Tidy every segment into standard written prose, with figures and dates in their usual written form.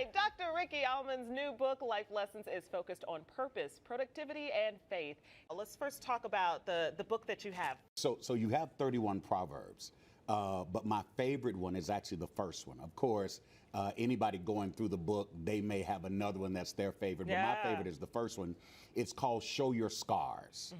Dr. Ricky Allmon's new book, Life Lessons, is focused on purpose, productivity, and faith. Let's first talk about the book that you have. So you have 31 Proverbs, but my favorite one is actually the first one. Of course, anybody going through the book, they may have another one that's their favorite, but my favorite is the first one. It's called Show Your Scars.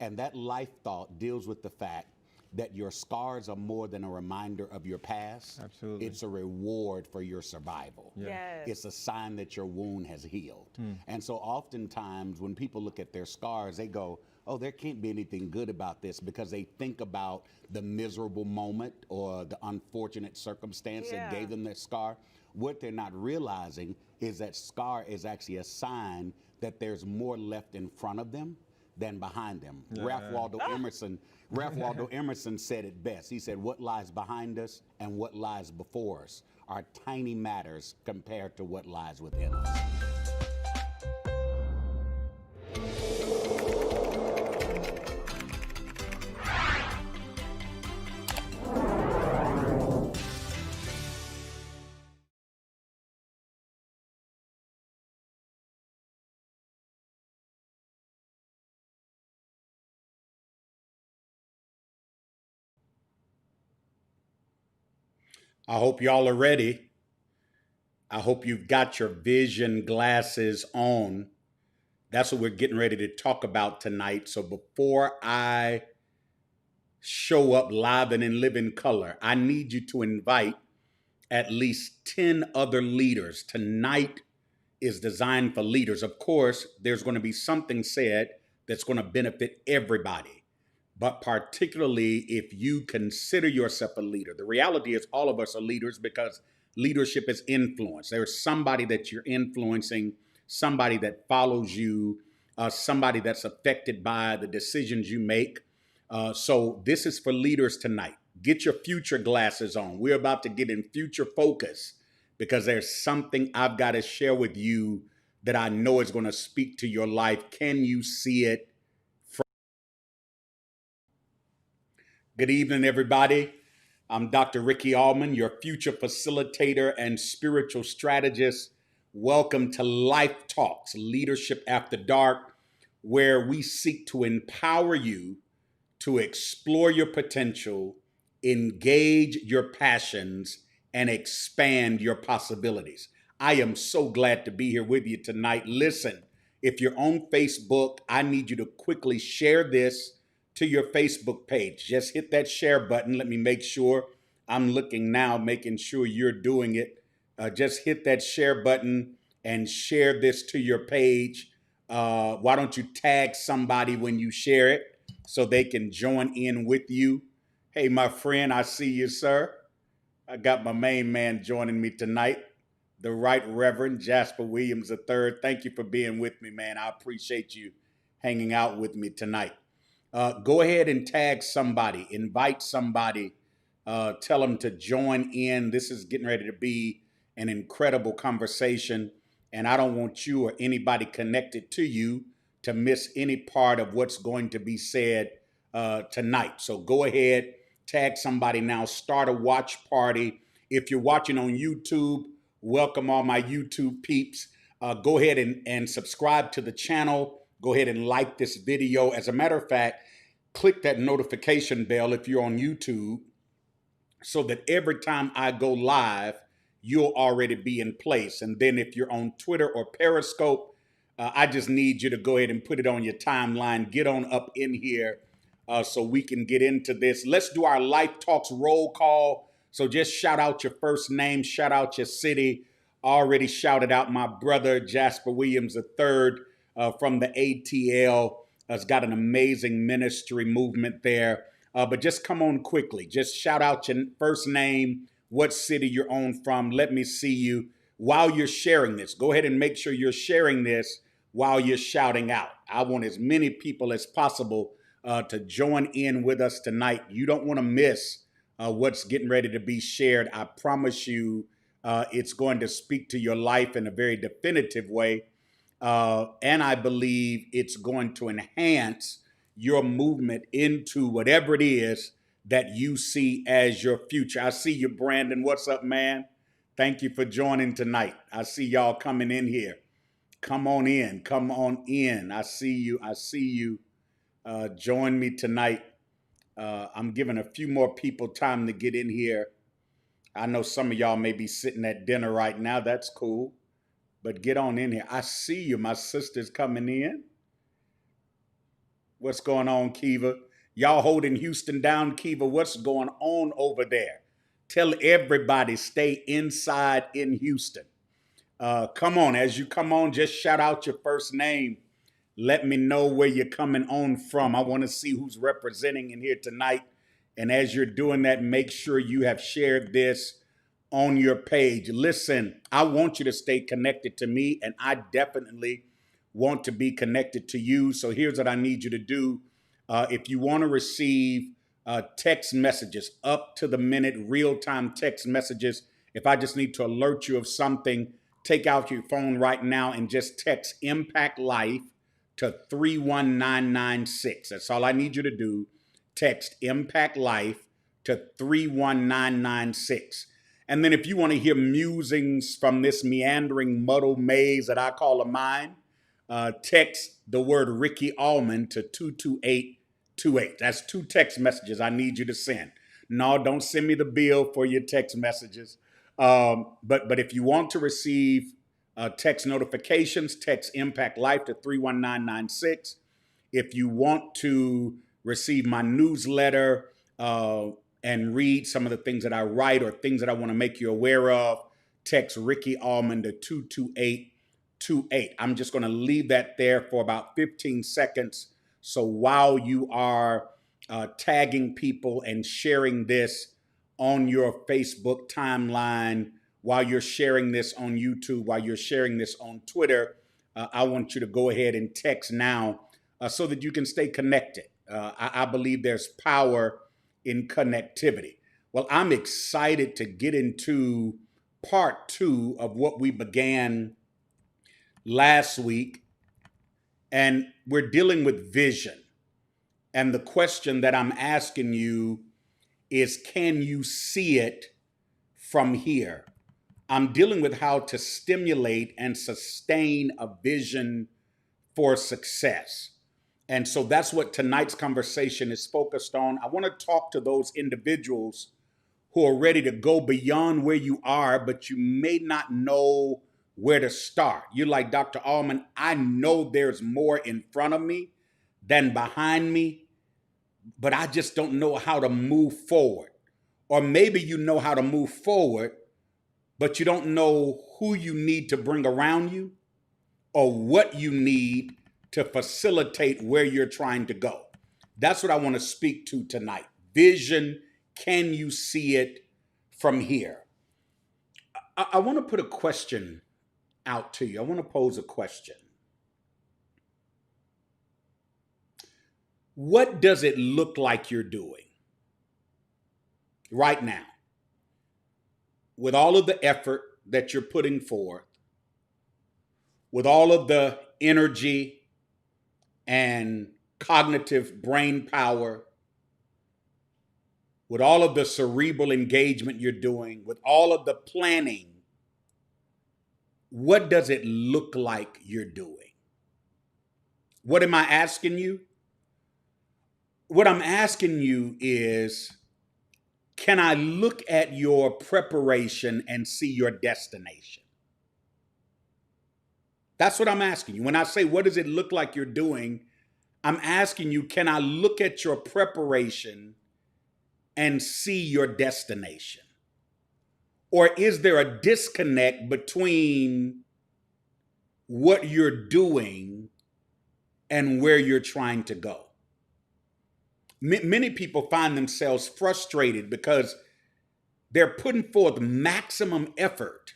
And that life thought deals with the fact that your scars are more than a reminder of your past. Absolutely. It's a reward for your survival. Yes. It's a sign that your wound has healed. And so oftentimes when people look at their scars, they go, oh, there can't be anything good about this, because they think about the miserable moment or the unfortunate circumstance that gave them that scar. What they're not realizing is that scar is actually a sign that there's more left in front of them than behind them. Ralph Waldo Emerson said it best. He said, what lies behind us and what lies before us are tiny matters compared to what lies within us. I hope y'all are ready. I hope you've got your vision glasses on. That's what we're getting ready to talk about tonight. So before I show up live and in living color, I need you to invite at least 10 other leaders. Tonight is designed for leaders. Of course, there's going to be something said that's going to benefit everybody, but particularly if you consider yourself a leader. The reality is all of us are leaders because leadership is influence. There's somebody that you're influencing, somebody that follows you, somebody that's affected by the decisions you make. So this is for leaders tonight. Get your future glasses on. We're about to get in future focus because there's something I've got to share with you that I know is going to speak to your life. Can you see it? Good evening, everybody. I'm Dr. Ricky Allmon, your future facilitator and spiritual strategist. Welcome to Life Talks, Leadership After Dark, where we seek to empower you to explore your potential, engage your passions, and expand your possibilities. I am so glad to be here with you tonight. Listen, if you're on Facebook, I need you to quickly share this to your Facebook page. Just hit that share button. Let me make sure I'm looking now, making sure you're doing it. Just hit that share button and share this to your page. Why don't you tag somebody when you share it so they can join in with you? Hey, my friend, I see you, sir. I got my main man joining me tonight, the Right Reverend Jasper Williams III. Thank you for being with me, man. I appreciate you hanging out with me tonight. Go ahead and tag somebody, invite somebody, tell them to join in. This is getting ready to be an incredible conversation, and I don't want you or anybody connected to you to miss any part of what's going to be said tonight. So go ahead, tag somebody now, start a watch party. If you're watching on YouTube, welcome all my YouTube peeps. Go ahead and subscribe to the channel. Go ahead and like this video. As a matter of fact, click that notification bell if you're on YouTube so that every time I go live, you'll already be in place. And then if you're on Twitter or Periscope, I just need you to go ahead and put it on your timeline. Get on up in here so we can get into this. Let's do our Life Talks roll call. So just shout out your first name, shout out your city. Already shouted out my brother, Jasper Williams III from the ATL. Has got an amazing ministry movement there. But just come on quickly. Just shout out your first name, what city you're on from. Let me see you while you're sharing this. Go ahead and make sure you're sharing this while you're shouting out. I want as many people as possible to join in with us tonight. You don't want to miss what's getting ready to be shared. I promise you it's going to speak to your life in a very definitive way. And I believe it's going to enhance your movement into whatever it is that you see as your future. I see you, Brandon. What's up, man? Thank you for joining tonight. I see y'all coming in here. Come on in. Come on in. I see you. I see you. Join me tonight. I'm giving a few more people time to get in here. I know some of y'all may be sitting at dinner right now. That's cool. But get on in here. I see you. My sister's coming in. What's going on, Kiva? Y'all holding Houston down, Kiva. What's going on over there? Tell everybody stay inside in Houston. Come on. As you come on, just shout out your first name. Let me know where you're coming on from. I want to see who's representing in here tonight. And as you're doing that, make sure you have shared this on your page. Listen, I want you to stay connected to me, and I definitely want to be connected to you. So here's what I need you to do. If you want to receive text messages, up to the minute, real-time text messages, if I just need to alert you of something, take out your phone right now and just text Impact Life to 31996. That's all I need you to do. Text Impact Life to 31996. And then if you want to hear musings from this meandering muddle maze that I call a mind, text the word RickyAllmon to 22828. That's 2 text messages I need you to send. No, don't send me the bill for your text messages. But if you want to receive text notifications, text Impact Life to 31996. If you want to receive my newsletter and read some of the things that I write or things that I want to make you aware of, text RickyAllmon to 22828. I'm just going to leave that there for about 15 seconds. So while you are tagging people and sharing this on your Facebook timeline, while you're sharing this on YouTube, while you're sharing this on Twitter, I want you to go ahead and text now so that you can stay connected. I believe there's power in connectivity. Well, I'm excited to get into part 2 of what we began last week. And we're dealing with vision. And the question that I'm asking you is, can you see it from here? I'm dealing with how to stimulate and sustain a vision for success. And so that's what tonight's conversation is focused on. I want to talk to those individuals who are ready to go beyond where you are, but you may not know where to start. You're like, Dr. Allmon, I know there's more in front of me than behind me, but I just don't know how to move forward. Or maybe you know how to move forward, but you don't know who you need to bring around you or what you need to facilitate where you're trying to go. That's what I want to speak to tonight. Vision, can you see it from here? I want to put a question out to you. I want to pose a question. What does it look like you're doing right now? With all of the effort that you're putting forth, with all of the energy and cognitive brain power, with all of the cerebral engagement you're doing, with all of the planning, what does it look like you're doing? What am I asking you? What I'm asking you is, can I look at your preparation and see your destination? That's what I'm asking you. When I say, what does it look like you're doing? I'm asking you, can I look at your preparation and see your destination? Or is there a disconnect between what you're doing and where you're trying to go? Many people find themselves frustrated because they're putting forth maximum effort,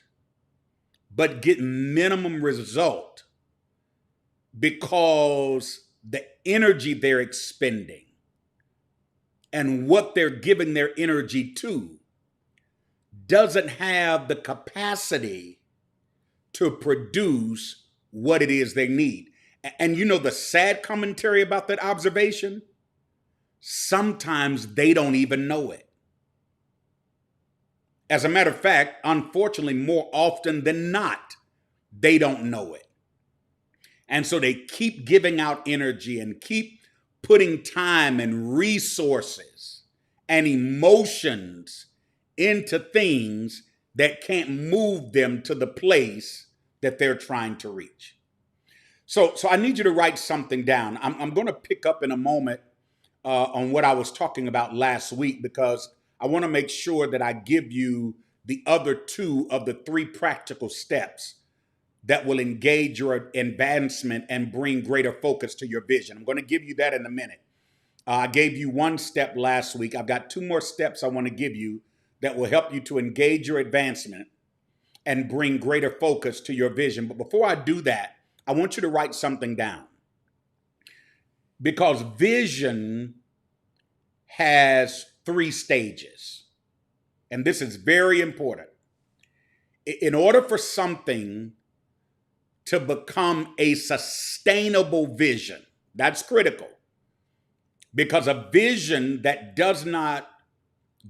but get minimum result because the energy they're expending and what they're giving their energy to doesn't have the capacity to produce what it is they need. And you know the sad commentary about that observation? Sometimes they don't even know it. As a matter of fact, unfortunately, more often than not, they don't know it. And so they keep giving out energy and keep putting time and resources and emotions into things that can't move them to the place that they're trying to reach. So I need you to write something down. I'm going to pick up in a moment on what I was talking about last week, because I want to make sure that I give you the other two of the three practical steps that will engage your advancement and bring greater focus to your vision. I'm going to give you that in a minute. I gave you one step last week. I've got two more steps I want to give you that will help you to engage your advancement and bring greater focus to your vision. But before I do that, I want you to write something down, because vision has three stages. And this is very important. In order for something to become a sustainable vision, that's critical, because a vision that does not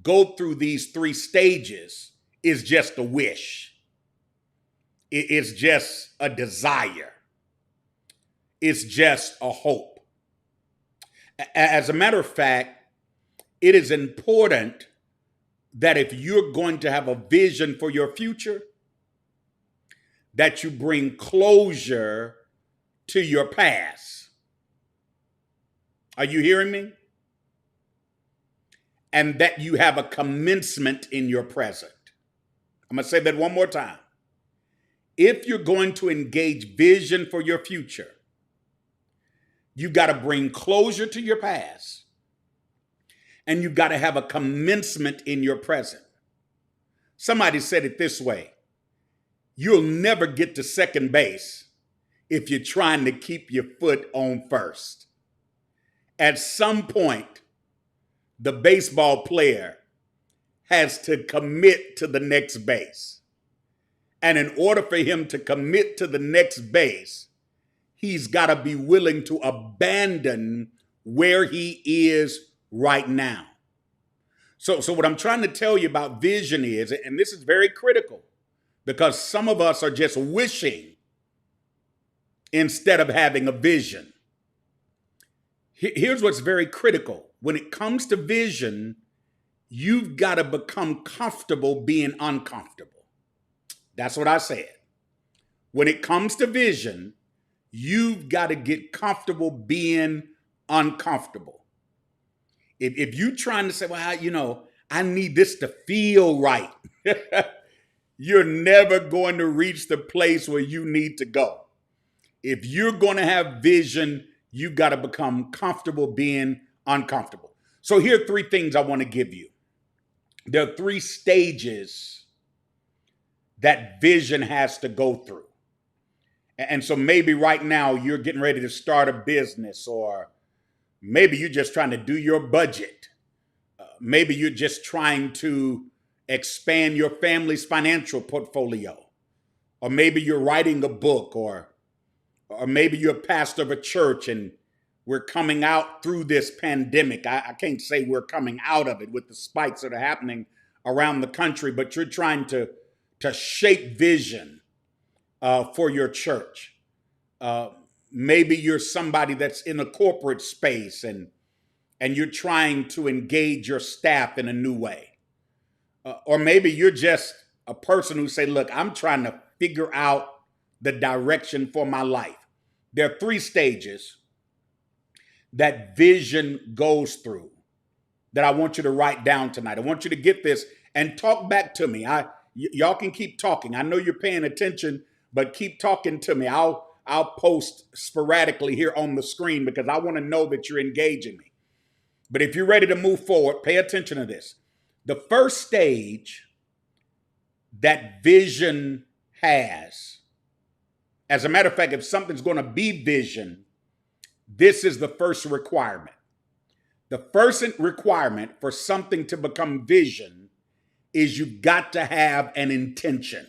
go through these three stages is just a wish. It is just a desire. It's just a hope. As a matter of fact, it is important that if you're going to have a vision for your future, that you bring closure to your past. Are you hearing me? And that you have a commencement in your present. I'm going to say that one more time. If you're going to engage vision for your future, you've got to bring closure to your past, and you've got to have a commencement in your present. Somebody said it this way: you'll never get to second base if you're trying to keep your foot on first. At some point, the baseball player has to commit to the next base. And in order for him to commit to the next base, he's got to be willing to abandon where he is right now. So what I'm trying to tell you about vision is, and this is very critical, because some of us are just wishing instead of having a vision. Here's what's very critical. When it comes to vision, you've got to become comfortable being uncomfortable. That's what I said. When it comes to vision, you've got to get comfortable being uncomfortable. If you're trying to say, well, I need this to feel right, you're never going to reach the place where you need to go. If you're going to have vision, you've got to become comfortable being uncomfortable. So here are three things I want to give you. There are three stages that vision has to go through. And so maybe right now you're getting ready to start a business, or maybe you're just trying to do your budget. Maybe you're just trying to expand your family's financial portfolio. Or maybe you're writing a book, or maybe you're a pastor of a church and we're coming out through this pandemic. I can't say we're coming out of it with the spikes that are happening around the country, but you're trying to shape vision for your church. Maybe you're somebody that's in a corporate space and you're trying to engage your staff in a new way. Or maybe you're just a person who say, look, I'm trying to figure out the direction for my life. There are three stages that vision goes through that I want you to write down tonight. I want you to get this and talk back to me. Y'all can keep talking. I know you're paying attention, but keep talking to me. I'll post sporadically here on the screen because I want to know that you're engaging me. But if you're ready to move forward, pay attention to this. The first stage that vision has, as a matter of fact, if something's going to be vision, this is the first requirement. The first requirement for something to become vision is you've got to have an intention.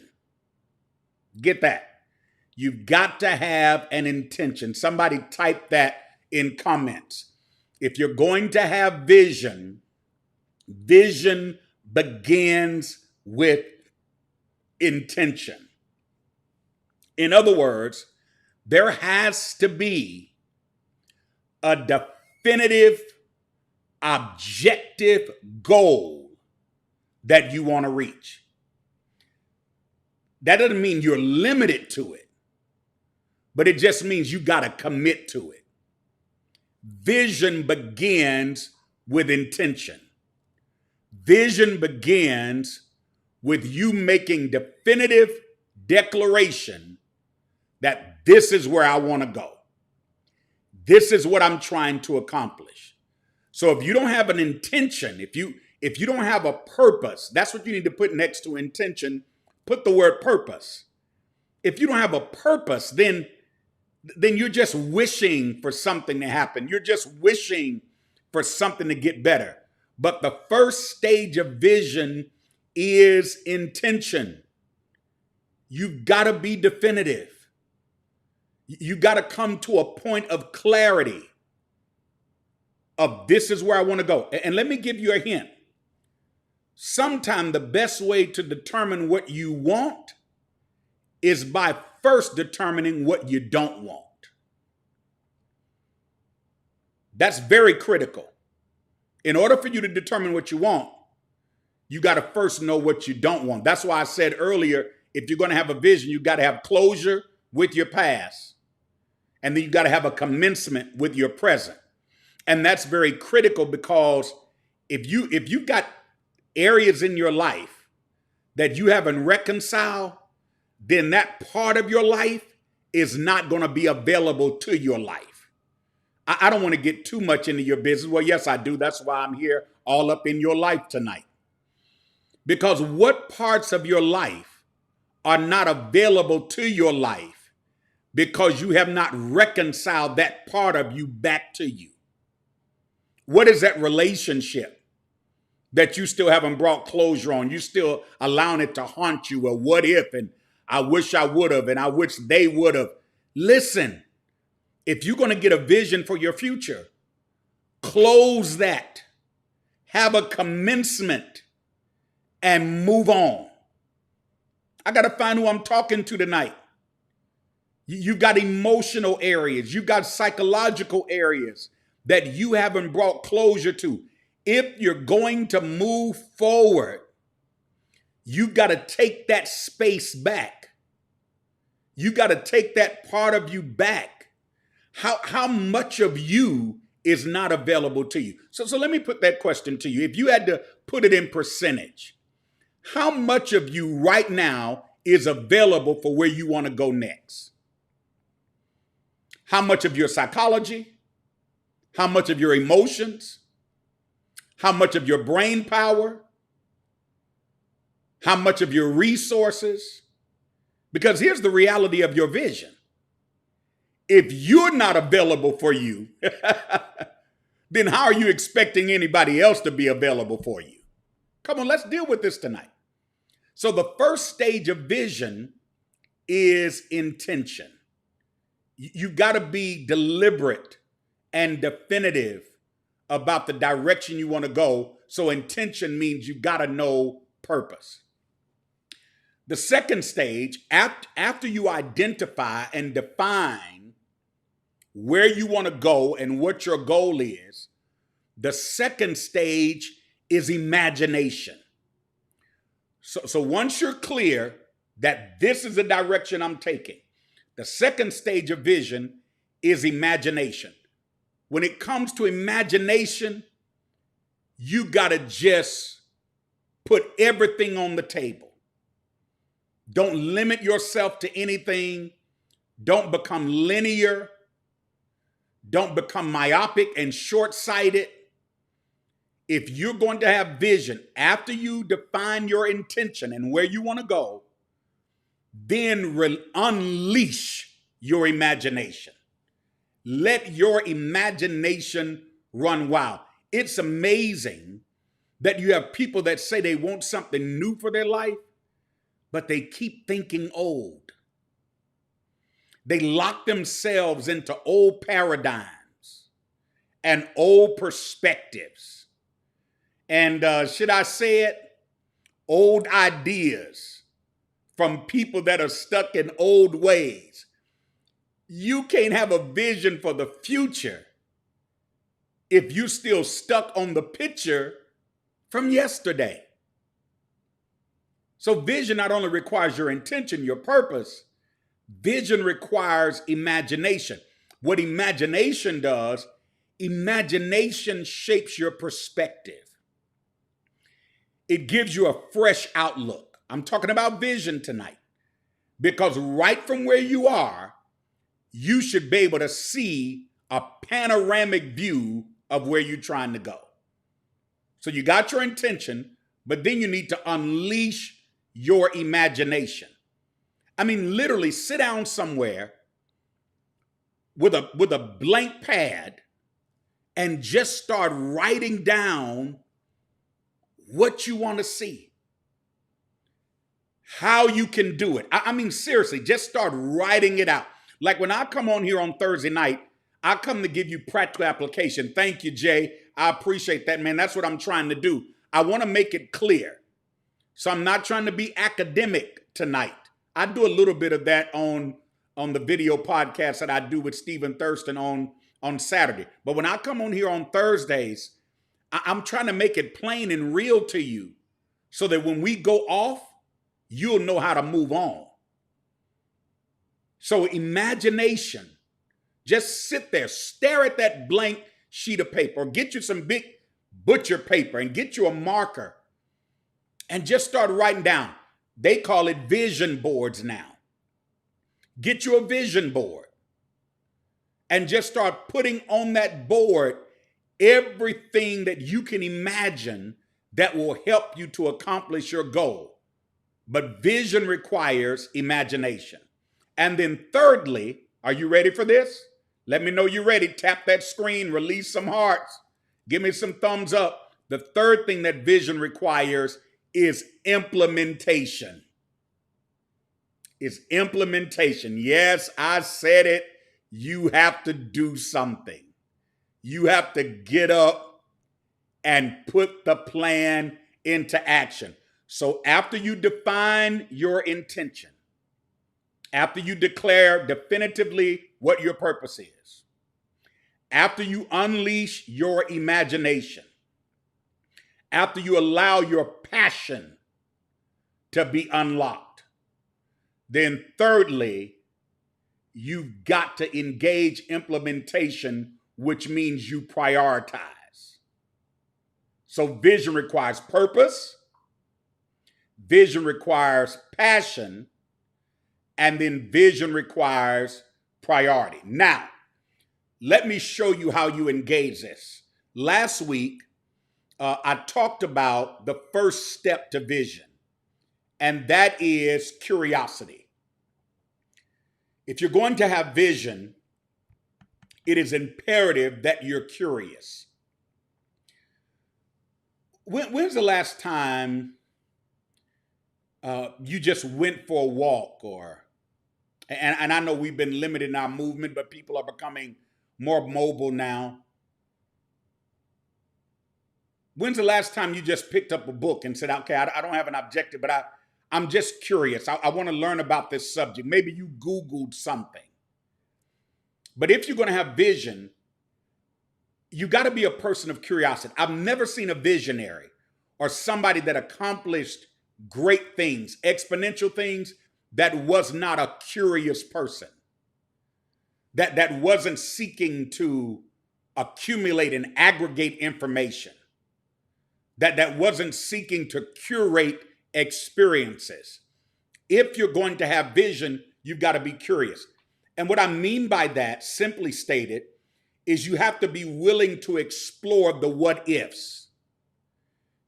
Get that? You've got to have an intention. Somebody type that in comments. If you're going to have vision, vision begins with intention. In other words, there has to be a definitive, objective goal that you want to reach. That doesn't mean you're limited to it, but it just means you got to commit to it. Vision begins with intention. Vision begins with you making definitive declaration that this is where I want to go. This is what I'm trying to accomplish. So if you don't have an intention, if you don't have a purpose, that's what you need to put next to intention. Put the word purpose. If you don't have a purpose, then you're just wishing for something to happen. You're just wishing for something to get better. But the first stage of vision is intention. You've got to be definitive. You got to come to a point of clarity of this is where I want to go. And let me give you a hint. Sometimes the best way to determine what you want is by first determining what you don't want. That's very critical. In order for you to determine what you want, you got to first know what you don't want. That's why I said earlier, if you're going to have a vision, you got to have closure with your past. And then you got to have a commencement with your present. And that's very critical because if you've got areas in your life that you haven't reconciled, then that part of your life is not going to be available to your life. I don't want to get too much into your business. Well, yes, I do. That's why I'm here all up in your life tonight. Because what parts of your life are not available to your life because you have not reconciled that part of you back to you? What is that relationship that you still haven't brought closure on? You still allowing it to haunt you? Well, what if? And I wish I would have, and I wish they would have. Listen, if you're going to get a vision for your future, close that, have a commencement, and move on. I got to find who I'm talking to tonight. You've got emotional areas. You've got psychological areas that you haven't brought closure to. If you're going to move forward, you got to take that space back. You got to take that part of you back. How much of you is not available to you? So let me put that question to you. If you had to put it in percentage, how much of you right now is available for where you want to go next? How much of your psychology? How much of your emotions? How much of your brain power? How much of your resources? Because here's the reality of your vision. If you're not available for you, then how are you expecting anybody else to be available for you? Come on, let's deal with this tonight. So the first stage of vision is intention. You've got to be deliberate and definitive about the direction you want to go. So intention means you got to know purpose. The second stage, after you identify and define where you want to go and what your goal is, the second stage is imagination. So once you're clear that this is the direction I'm taking, the second stage of vision is imagination. When it comes to imagination, you got to just put everything on the table. Don't limit yourself to anything. Don't become linear. Don't become myopic and short-sighted. If you're going to have vision, after you define your intention and where you want to go, then unleash your imagination. Let your imagination run wild. It's amazing that you have people that say they want something new for their life, but they keep thinking old. They lock themselves into old paradigms and old perspectives. And should I say it, old ideas from people that are stuck in old ways. You can't have a vision for the future if you're still stuck on the picture from yesterday. So vision not only requires your intention, your purpose, vision requires imagination. What imagination does, imagination shapes your perspective. It gives you a fresh outlook. I'm talking about vision tonight, because right from where you are, you should be able to see a panoramic view of where you're trying to go. So you got your intention, but then you need to unleash your imagination. I mean, literally sit down somewhere with a blank pad and just start writing down what you want to see, how you can do it. I mean, seriously, just start writing it out. Like when I come on here on Thursday night, I come to give you practical application. Thank you, Jay. I appreciate that, man. That's what I'm trying to do. I want to make it clear. So I'm not trying to be academic tonight. I do a little bit of that on the video podcast that I do with Stephen Thurston on Saturday. But when I come on here on Thursdays, I'm trying to make it plain and real to you so that when we go off, you'll know how to move on. So imagination, just sit there, stare at that blank sheet of paper, or get you some big butcher paper and get you a marker and just start writing down. They call it vision boards now. Get you a vision board and just start putting on that board everything that you can imagine that will help you to accomplish your goal. But vision requires imagination. And then thirdly, are you ready for this? Let me know you're ready. Tap that screen, release some hearts, give me some thumbs up. The third thing that vision requires is implementation. Is implementation. Yes, I said it. You have to do something. You have to get up and put the plan into action. So after you define your intention, after you declare definitively what your purpose is, after you unleash your imagination, after you allow your passion to be unlocked, then thirdly, you've got to engage implementation, which means you prioritize. So vision requires purpose, vision requires passion, and then vision requires priority. Now, let me show you how you engage this. Last week, I talked about the first step to vision, and that is curiosity. If you're going to have vision, it is imperative that you're curious. When's the last time you just went for a walk, and I know we've been limited in our movement, but people are becoming more mobile now. When's the last time you just picked up a book and said, okay, I don't have an objective, but I'm just curious. I want to learn about this subject. Maybe you Googled something. But if you're going to have vision, you got to be a person of curiosity. I've never seen a visionary or somebody that accomplished great things, exponential things, that was not a curious person, that wasn't seeking to accumulate and aggregate information, that wasn't seeking to curate experiences. If you're going to have vision, you've got to be curious. And what I mean by that, simply stated, is you have to be willing to explore the what ifs.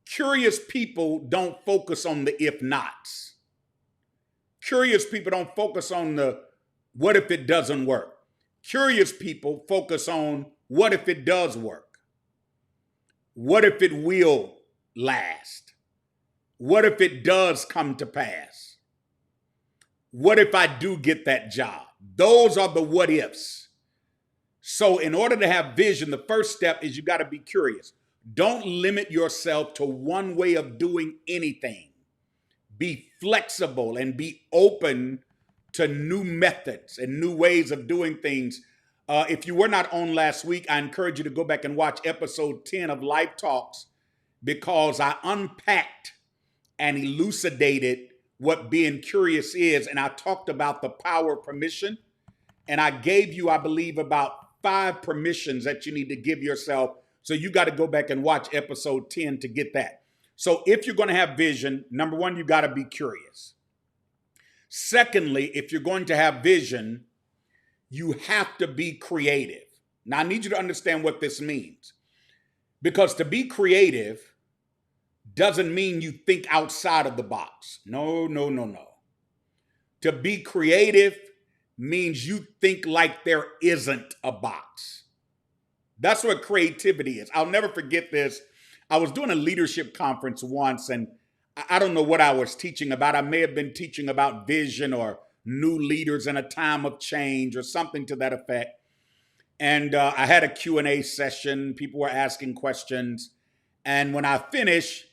Curious people don't focus on the if nots. Curious people don't focus on the what if it doesn't work. Curious people focus on what if it does work? What if it will last? What if it does come to pass? What if I do get that job? Those are the what ifs. So in order to have vision, the first step is you got to be curious. Don't limit yourself to one way of doing anything. be flexible, and be open to new methods and new ways of doing things. If you were not on last week, I encourage you to go back and watch episode 10 of Life Talks, because I unpacked and elucidated what being curious is. And I talked about the power of permission. And I gave you, I believe, about 5 permissions that you need to give yourself. So you got to go back and watch episode 10 to get that. So if you're going to have vision, number one, you got to be curious. Secondly, if you're going to have vision, you have to be creative. Now, I need you to understand what this means. Because to be creative doesn't mean you think outside of the box. No. To be creative means you think like there isn't a box. That's what creativity is. I'll never forget this. I was doing a leadership conference once, and I don't know what I was teaching about. I may have been teaching about vision or new leaders in a time of change or something to that effect. And I had a Q&A session. People were asking questions. And when I finished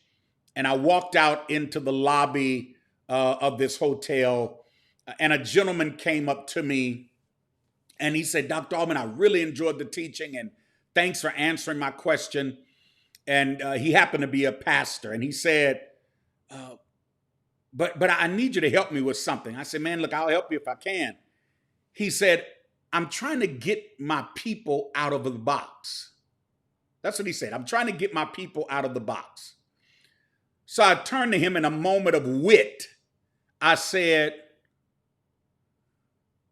and I walked out into the lobby of this hotel, and a gentleman came up to me and he said, "Dr. Allmon, I really enjoyed the teaching and thanks for answering my question." And he happened to be a pastor. And he said, but I need you to help me with something. I said, "Man, look, I'll help you if I can." He said, "I'm trying to get my people out of the box." That's what he said. "I'm trying to get my people out of the box." So I turned to him in a moment of wit. I said,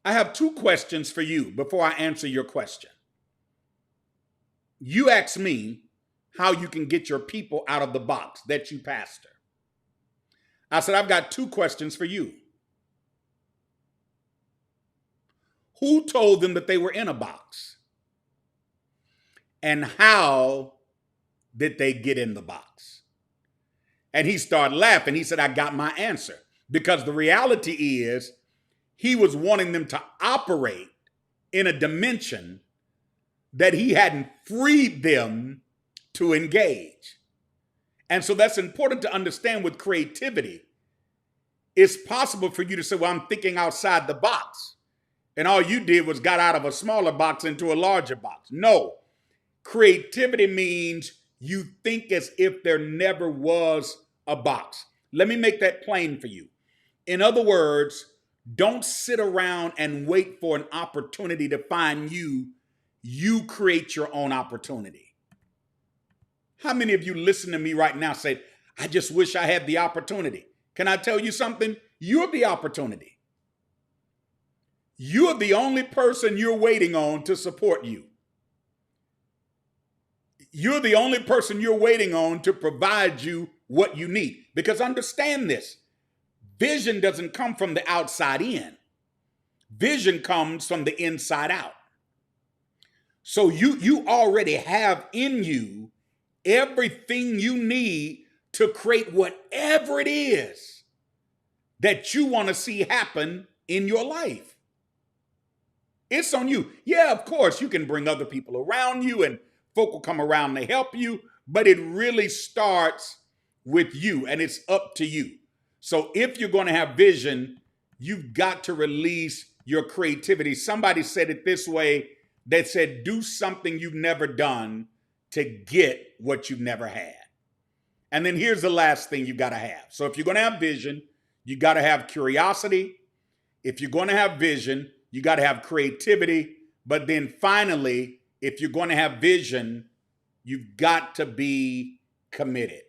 "I have 2 questions for you before I answer your question. You asked me how you can get your people out of the box that you pastor. I said, I've got 2 questions for you. Who told them that they were in a box? And how did they get in the box?" And he started laughing. He said, "I got my answer." Because the reality is, he was wanting them to operate in a dimension that he hadn't freed them to engage. And so that's important to understand with creativity. It's possible for you to say, "Well, I'm thinking outside the box." And all you did was got out of a smaller box into a larger box. No. Creativity means you think as if there never was a box. Let me make that plain for you. In other words, don't sit around and wait for an opportunity to find you. You create your own opportunity. How many of you listen to me right now say, "I just wish I had the opportunity"? Can I tell you something? You're the opportunity. You're the only person you're waiting on to support you. You're the only person you're waiting on to provide you what you need. Because understand this, vision doesn't come from the outside in. Vision comes from the inside out. So you already have in you everything you need to create whatever it is that you want to see happen in your life. It's on you. Yeah, of course, you can bring other people around you and folk will come around to help you, but it really starts with you and it's up to you. So if you're going to have vision, you've got to release your creativity. Somebody said it this way. They said, "Do something you've never done to get what you've never had." And then here's the last thing you got to have. So if you're going to have vision, you got to have curiosity. If you're going to have vision, you got to have creativity. But then finally, if you're going to have vision, you've got to be committed.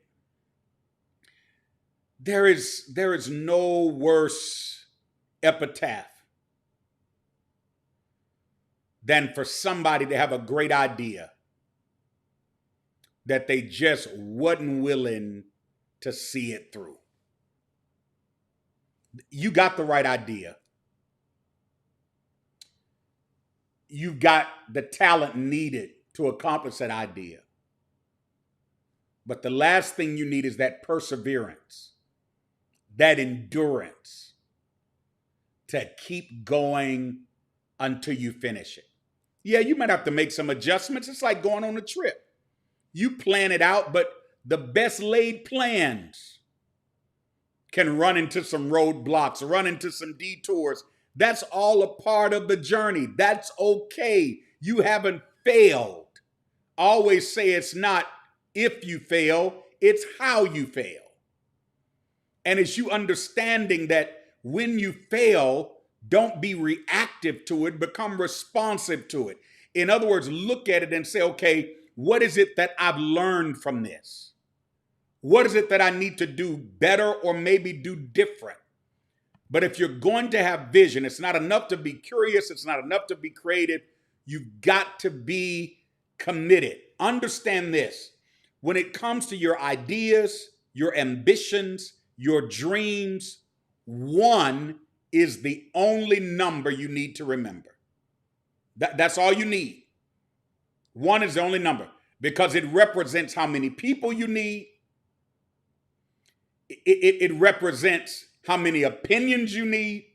There is no worse epitaph than for somebody to have a great idea that they just wasn't willing to see it through. You got the right idea. You've got the talent needed to accomplish that idea. But the last thing you need is that perseverance, that endurance to keep going until you finish it. Yeah, you might have to make some adjustments. It's like going on a trip. You plan it out, but the best laid plans can run into some roadblocks, run into some detours. That's all a part of the journey. That's okay. You haven't failed. I always say it's not if you fail, it's how you fail. And it's you understanding that when you fail, don't be reactive to it, become responsive to it. In other words, look at it and say, okay, what is it that I've learned from this? What is it that I need to do better or maybe do different? But if you're going to have vision, it's not enough to be curious. It's not enough to be creative. You've got to be committed. Understand this. When it comes to your ideas, your ambitions, your dreams, one is the only number you need to remember. That's all you need. One is the only number because it represents how many people you need. It represents how many opinions you need.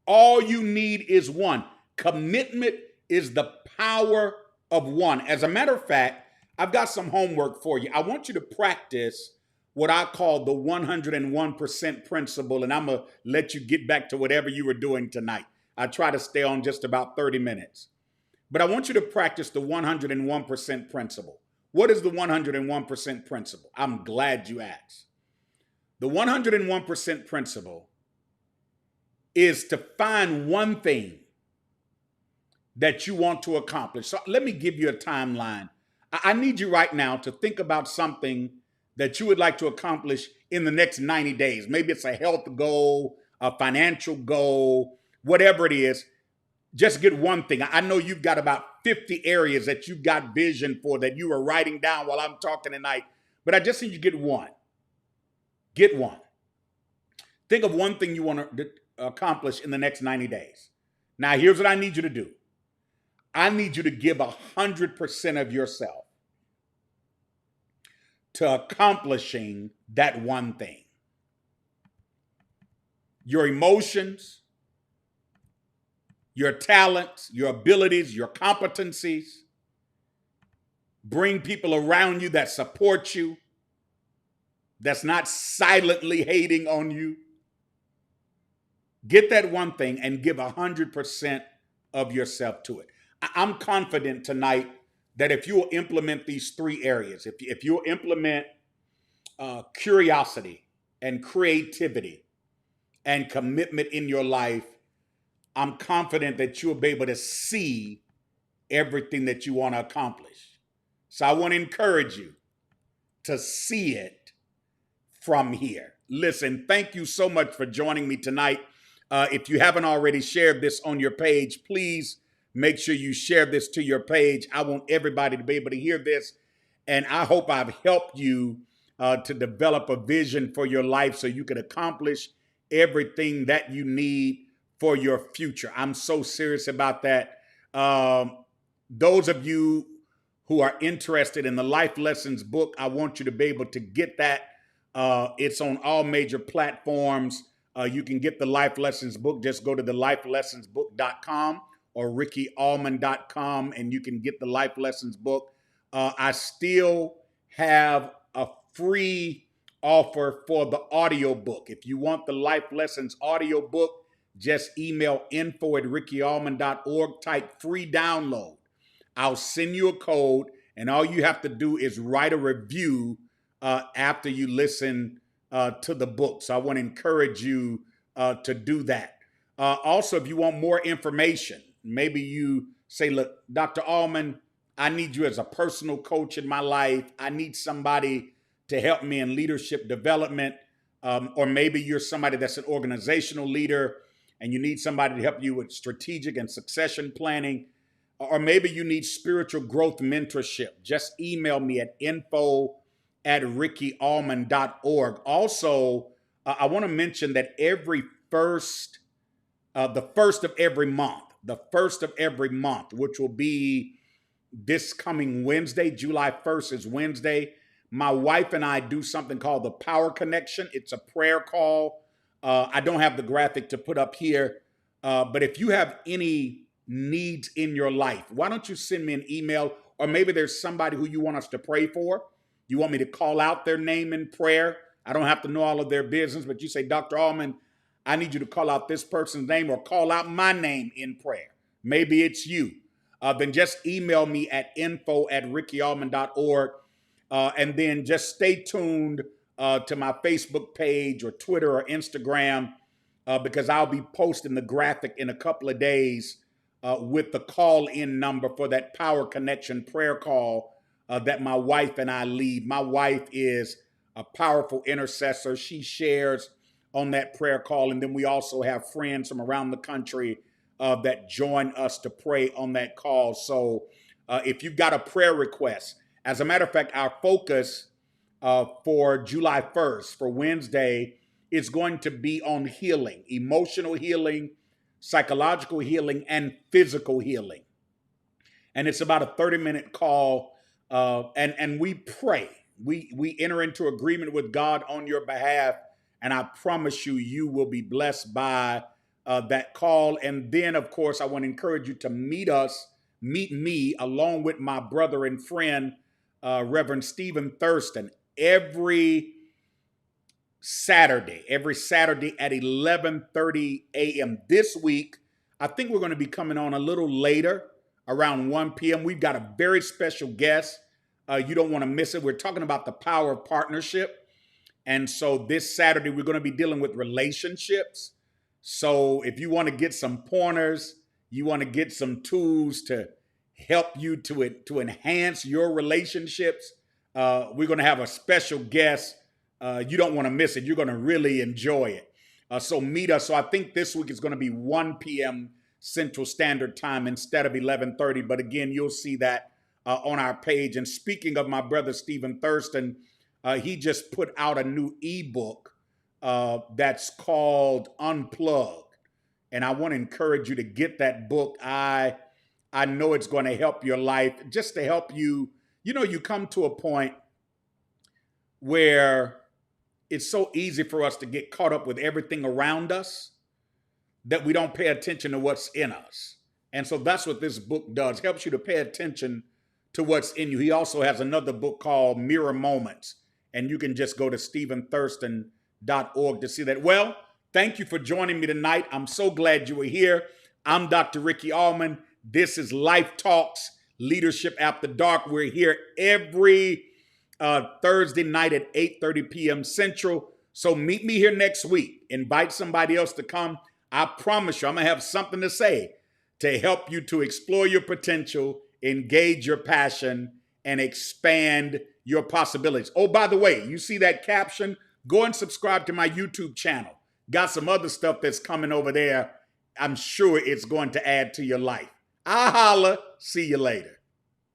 All you need is one. Commitment is the power of one. As a matter of fact, I've got some homework for you. I want you to practice what I call the 101% principle, and I'm going to let you get back to whatever you were doing tonight. I try to stay on just about 30 minutes. But I want you to practice the 101% principle. What is the 101% principle? I'm glad you asked. The 101% principle is to find one thing that you want to accomplish. So let me give you a timeline. I need you right now to think about something that you would like to accomplish in the next 90 days. Maybe it's a health goal, a financial goal, whatever it is. Just get one thing. I know you've got about 50 areas that you've got vision for that you are writing down while I'm talking tonight, but I just need you to get one. Get one. Think of one thing you want to accomplish in the next 90 days. Now, here's what I need you to do. I need you to give 100% of yourself to accomplishing that one thing. Your emotions, your talents, your abilities, your competencies. Bring people around you that support you, that's not silently hating on you. Get that one thing and give 100% of yourself to it. I'm confident tonight that if you will implement these three areas, if you'll implement curiosity and creativity and commitment in your life, I'm confident that you'll be able to see everything that you want to accomplish. So I want to encourage you to see it from here. Listen, thank you so much for joining me tonight. If you haven't already shared this on your page, please make sure you share this to your page. I want everybody to be able to hear this. And I hope I've helped you to develop a vision for your life so you can accomplish everything that you need for your future. I'm so serious about that. Those of you who are interested in the Life Lessons book, I want you to be able to get that. It's on all major platforms. You can get the Life Lessons book. Just go to thelifelessonsbook.com or RickyAllmon.com and you can get the Life Lessons book. I still have a free offer for the audio book. If you want the Life Lessons audio book, just email info@RickyAllmon.org, type free download. I'll send you a code and all you have to do is write a review after you listen to the book. So I want to encourage you to do that. Also, if you want more information, maybe you say, look, Dr. Allmon, I need you as a personal coach in my life. I need somebody to help me in leadership development. Or maybe you're somebody that's an organizational leader and you need somebody to help you with strategic and succession planning. Or maybe you need spiritual growth mentorship. Just email me at info@RickyAllmon.org. Also, I want to mention that the first of every month, which will be this coming Wednesday, July 1st is Wednesday, my wife and I do something called the Power Connection. It's a prayer call. I don't have the graphic to put up here, but if you have any needs in your life, why don't you send me an email? Or maybe there's somebody who you want us to pray for. You want me to call out their name in prayer. I don't have to know all of their business, but you say, Dr. Allmon, I need you to call out this person's name or call out my name in prayer. Maybe it's you. Then just email me at info@RickyAllmon.org. And then just stay tuned to my Facebook page or Twitter or Instagram because I'll be posting the graphic in a couple of days with the call-in number for that Power Connection prayer call that my wife and I lead. My wife is a powerful intercessor. She shares on that prayer call. And then we also have friends from around the country that join us to pray on that call. So if you've got a prayer request, as a matter of fact, our focus for July 1st, for Wednesday, is going to be on healing, emotional healing, psychological healing, and physical healing. And it's about a 30-minute call, and we pray. We enter into agreement with God on your behalf, and I promise you, you will be blessed by that call. And then, of course, I want to encourage you to meet me, along with my brother and friend, Reverend Stephen Thurston, every Saturday at 11:30 a.m. This week, I think we're going to be coming on a little later, around 1 p.m. We've got a very special guest. You don't want to miss it. We're talking about the power of partnership. And so this Saturday, we're going to be dealing with relationships. So if you want to get some pointers, you want to get some tools to help you to enhance your relationships, we're going to have a special guest. You don't want to miss it. You're going to really enjoy it. So meet us. So I think this week is going to be 1 p.m. Central Standard Time instead of 11:30. But again, you'll see that on our page. And speaking of my brother, Stephen Thurston, he just put out a new ebook that's called Unplugged. And I want to encourage you to get that book. I know it's going to help your life, just to help you. You know, you come to a point where it's so easy for us to get caught up with everything around us that we don't pay attention to what's in us. And so that's what this book does, helps you to pay attention to what's in you. He also has another book called Mirror Moments, and you can just go to StephenThurston.org to see that. Well, thank you for joining me tonight. I'm so glad you were here. I'm Dr. Ricky Allmon. This is Life Talks, Leadership After Dark. We're here every Thursday night at 8:30 p.m. Central. So meet me here next week. Invite somebody else to come. I promise you, I'm going to have something to say to help you to explore your potential, engage your passion, and expand your possibilities. Oh, by the way, you see that caption? Go and subscribe to my YouTube channel. Got some other stuff that's coming over there. I'm sure it's going to add to your life. I'll holla. See you later.